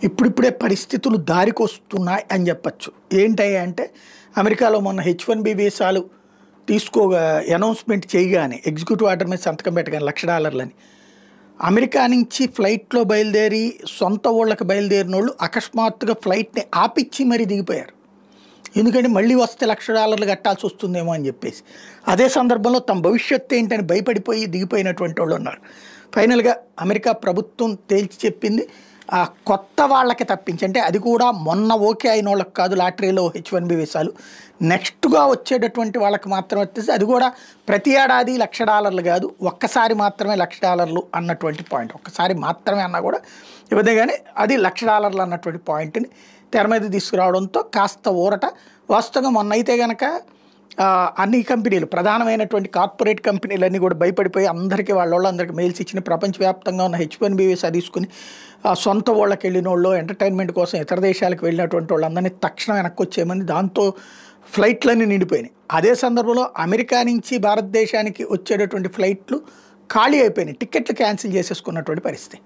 ఇప్పుడిప్పుడే పరిస్థితులు దారికొస్తున్నాయి అని చెప్పచ్చు. ఏంటయ్యా అంటే అమెరికాలో మొన్న H1B వీసాలు అనౌన్స్మెంట్ చేయగానే ఎగ్జిక్యూటివ్ ఆర్డర్ మీద సంతకం పెట్టగానే $1,00,000 అమెరికా నుంచి ఫ్లైట్లో బయలుదేరి సొంత ఊళ్ళకి బయలుదేరినోళ్ళు అకస్మాత్తుగా ఫ్లైట్ని ఆపిచ్చి మరీ దిగిపోయారు. ఎందుకంటే మళ్ళీ వస్తే $1,00,000 కట్టాల్సి వస్తుందేమో అని చెప్పేసి. అదే సందర్భంలో తమ భవిష్యత్తు ఏంటని భయపడిపోయి దిగిపోయినటువంటి వాళ్ళు ఉన్నారు. ఫైనల్గా అమెరికా ప్రభుత్వం తేల్చి చెప్పింది, ఆ కొత్త వాళ్ళకి తప్పించి, అంటే అది కూడా మొన్న ఓకే అయిన వాళ్ళకి కాదు లాటరీలో H1B వీసాలు, నెక్స్ట్గా వచ్చేటటువంటి వాళ్ళకి మాత్రం వచ్చేసి అది కూడా ప్రతి ఏడాది $1,00,000 కాదు, ఒక్కసారి మాత్రమే $1,00,000 అన్నటువంటి పాయింట్. ఒక్కసారి మాత్రమే అన్నా కూడా ఇవ్వదే కానీ అది $1,00,000 అన్నటువంటి పాయింట్ని తెర మీద తీసుకురావడంతో కాస్త ఊరట. వాస్తవంగా మొన్న అయితే కనుక అన్ని కంపెనీలు, ప్రధానమైనటువంటి కార్పొరేట్ కంపెనీలన్నీ కూడా భయపడిపోయి అందరికీ వాళ్ళందరికీ మెయిల్స్ ఇచ్చిన, ప్రపంచవ్యాప్తంగా ఉన్న H1B వీసా తీసుకుని సొంత ఊళ్ళకి వెళ్ళిన వాళ్ళు, ఎంటర్టైన్మెంట్ కోసం ఇతర దేశాలకు వెళ్ళినటువంటి వాళ్ళందరినీ తక్షణం వెనక్కి వచ్చేయమని, దాంతో ఫ్లైట్లన్నీ నిండిపోయినాయి. అదే సందర్భంలో అమెరికా నుంచి భారతదేశానికి వచ్చేటటువంటి ఫ్లైట్లు ఖాళీ అయిపోయినాయి, టికెట్లు క్యాన్సిల్ చేసేసుకున్నటువంటి పరిస్థితి.